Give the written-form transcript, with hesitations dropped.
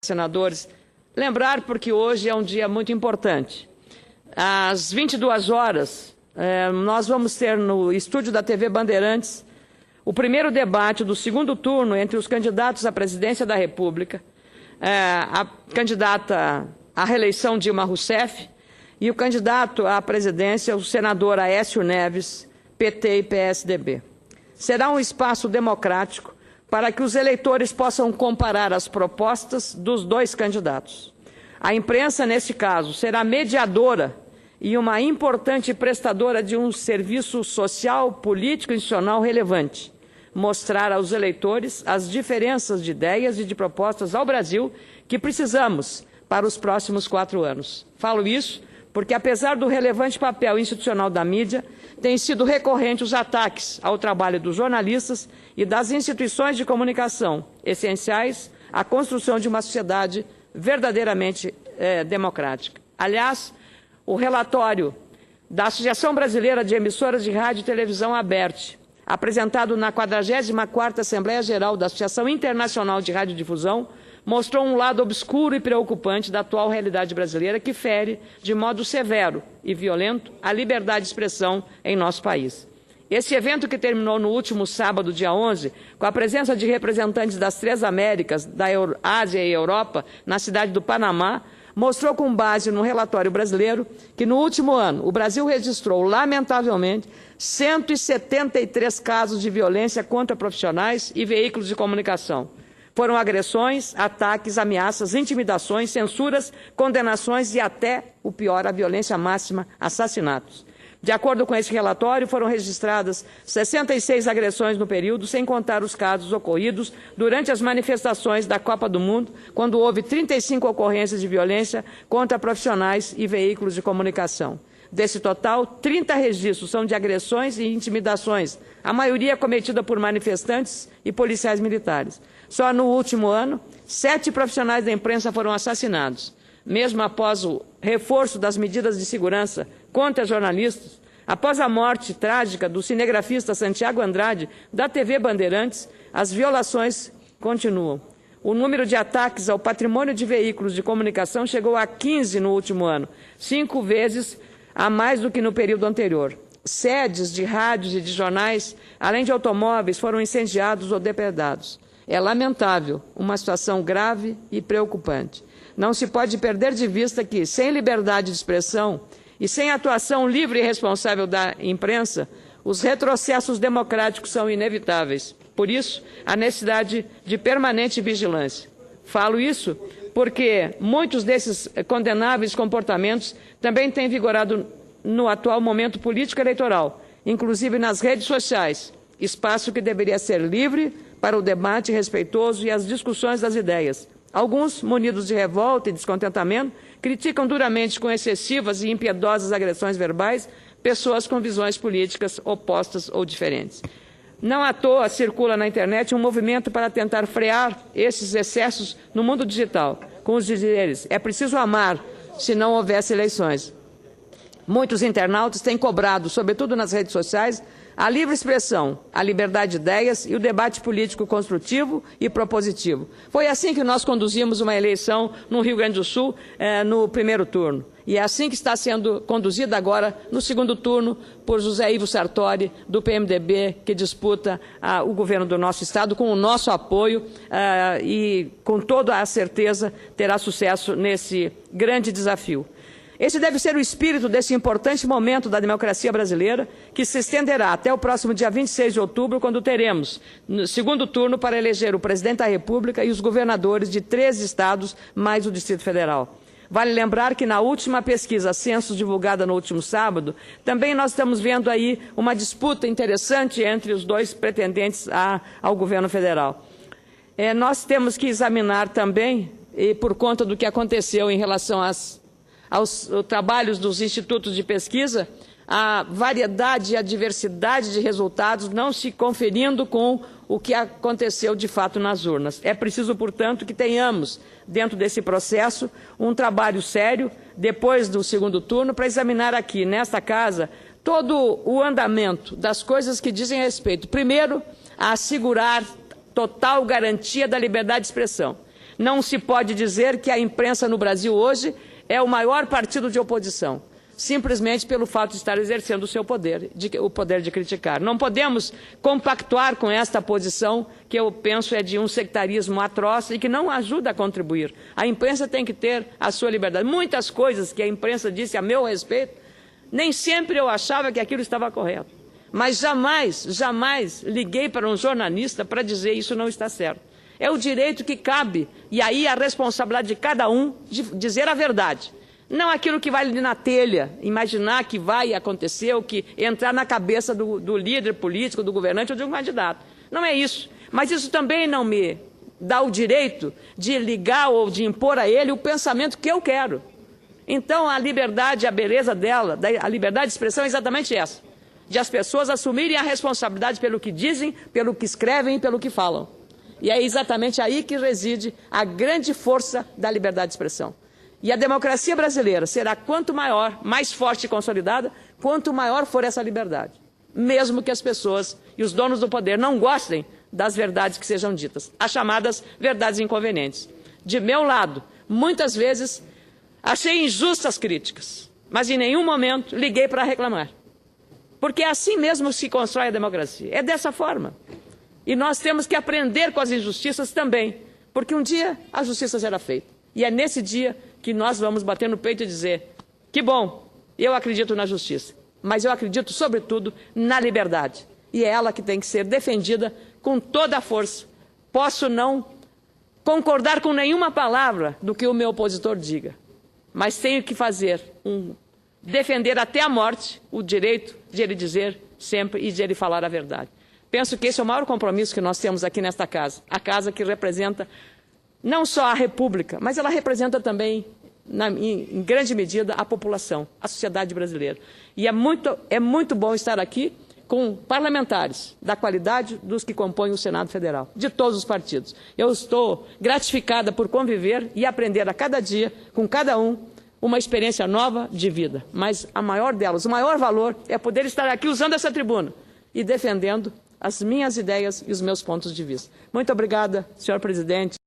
senadores, lembrar porque hoje é um dia muito importante. Às 22 horas, nós vamos ter no estúdio da TV Bandeirantes o primeiro debate do segundo turno entre os candidatos à presidência da República, a candidata à reeleição Dilma Rousseff e o candidato à presidência, o senador Aécio Neves, PT e PSDB. Será um espaço democrático para que os eleitores possam comparar as propostas dos dois candidatos. A imprensa, nesse caso, será mediadora e uma importante prestadora de um serviço social, político e institucional relevante. Mostrar aos eleitores as diferenças de ideias e de propostas ao Brasil que precisamos para os próximos 4 anos. Falo isso porque, apesar do relevante papel institucional da mídia, têm sido recorrentes os ataques ao trabalho dos jornalistas e das instituições de comunicação, essenciais à construção de uma sociedade verdadeiramente democrática. Aliás, o relatório da Associação Brasileira de Emissoras de Rádio e Televisão, ABERT, apresentado na 44ª Assembleia Geral da Associação Internacional de Radiodifusão, mostrou um lado obscuro e preocupante da atual realidade brasileira que fere, de modo severo e violento, a liberdade de expressão em nosso país. Esse evento, que terminou no último sábado, dia 11, com a presença de representantes das 3 Américas, da Ásia e Europa, na cidade do Panamá, mostrou, com base no relatório brasileiro, que no último ano o Brasil registrou, lamentavelmente, 173 casos de violência contra profissionais e veículos de comunicação. Foram agressões, ataques, ameaças, intimidações, censuras, condenações e até, o pior, a violência máxima, assassinatos. De acordo com esse relatório, foram registradas 66 agressões no período, sem contar os casos ocorridos durante as manifestações da Copa do Mundo, quando houve 35 ocorrências de violência contra profissionais e veículos de comunicação. Desse total, 30 registros são de agressões e intimidações, a maioria cometida por manifestantes e policiais militares. Só no último ano, 7 profissionais da imprensa foram assassinados. Mesmo após o reforço das medidas de segurança contra jornalistas, após a morte trágica do cinegrafista Santiago Andrade, da TV Bandeirantes, as violações continuam. O número de ataques ao patrimônio de veículos de comunicação chegou a 15 no último ano, 5 vezes a mais do que no período anterior. Sedes de rádios e de jornais, além de automóveis, foram incendiados ou depredados. É lamentável, uma situação grave e preocupante. Não se pode perder de vista que, sem liberdade de expressão e sem atuação livre e responsável da imprensa, os retrocessos democráticos são inevitáveis. Por isso, a necessidade de permanente vigilância. Falo isso porque muitos desses condenáveis comportamentos também têm vigorado no atual momento político eleitoral, inclusive nas redes sociais, espaço que deveria ser livre para o debate respeitoso e as discussões das ideias. Alguns, munidos de revolta e descontentamento, criticam duramente, com excessivas e impiedosas agressões verbais, pessoas com visões políticas opostas ou diferentes. Não à toa circula na internet um movimento para tentar frear esses excessos no mundo digital, com os dizeres: é preciso amar se não houvesse eleições. Muitos internautas têm cobrado, sobretudo nas redes sociais, a livre expressão, a liberdade de ideias e o debate político construtivo e propositivo. Foi assim que nós conduzimos uma eleição no Rio Grande do Sul, no primeiro turno. E é assim que está sendo conduzida agora, no segundo turno, por José Ivo Sartori, do PMDB, que disputa o governo do nosso Estado, com o nosso apoio e, com toda a certeza, terá sucesso nesse grande desafio. Esse deve ser o espírito desse importante momento da democracia brasileira, que se estenderá até o próximo dia 26 de outubro, quando teremos no segundo turno para eleger o presidente da República e os governadores de 13 estados, mais o Distrito Federal. Vale lembrar que na última pesquisa Census, divulgada no último sábado, também nós estamos vendo aí uma disputa interessante entre os dois pretendentes ao governo federal. Nós temos que examinar também, e por conta do que aconteceu em relação aos trabalhos dos institutos de pesquisa, a variedade e a diversidade de resultados não se conferindo com o que aconteceu de fato nas urnas. É preciso, portanto, que tenhamos, dentro desse processo, um trabalho sério, depois do segundo turno, para examinar aqui, nesta casa, todo o andamento das coisas que dizem respeito, primeiro, a assegurar total garantia da liberdade de expressão. Não se pode dizer que a imprensa no Brasil hoje é o maior partido de oposição, simplesmente pelo fato de estar exercendo o seu poder, o poder de criticar. Não podemos compactuar com esta posição, que eu penso é de um sectarismo atroz e que não ajuda a contribuir. A imprensa tem que ter a sua liberdade. Muitas coisas que a imprensa disse a meu respeito, nem sempre eu achava que aquilo estava correto. Mas jamais liguei para um jornalista para dizer isso não está certo. É o direito que cabe, e aí a responsabilidade de cada um de dizer a verdade. Não aquilo que vai ali na telha, imaginar que vai acontecer, ou que entrar na cabeça do líder político, do governante ou de um candidato. Não é isso. Mas isso também não me dá o direito de ligar ou de impor a ele o pensamento que eu quero. Então, a liberdade, a beleza dela, a liberdade de expressão é exatamente essa. De as pessoas assumirem a responsabilidade pelo que dizem, pelo que escrevem e pelo que falam. E é exatamente aí que reside a grande força da liberdade de expressão. E a democracia brasileira será quanto maior, mais forte e consolidada, quanto maior for essa liberdade. Mesmo que as pessoas e os donos do poder não gostem das verdades que sejam ditas, as chamadas verdades inconvenientes. De meu lado, muitas vezes, achei injustas críticas, mas em nenhum momento liguei para reclamar. Porque é assim mesmo que se constrói a democracia. É dessa forma. E nós temos que aprender com as injustiças também, porque um dia a justiça será feita. E é nesse dia que nós vamos bater no peito e dizer: que bom, eu acredito na justiça, mas eu acredito, sobretudo, na liberdade. E é ela que tem que ser defendida com toda a força. Posso não concordar com nenhuma palavra do que o meu opositor diga, mas tenho que defender até a morte o direito de ele dizer sempre e de ele falar a verdade. Penso que esse é o maior compromisso que nós temos aqui nesta casa, a casa que representa não só a República, mas ela representa também, em grande medida, a população, a sociedade brasileira. E é muito bom estar aqui com parlamentares da qualidade dos que compõem o Senado Federal, de todos os partidos. Eu estou gratificada por conviver e aprender a cada dia, com cada um, uma experiência nova de vida. Mas a maior delas, o maior valor é poder estar aqui usando essa tribuna e defendendo as minhas ideias e os meus pontos de vista. Muito obrigada, senhor presidente.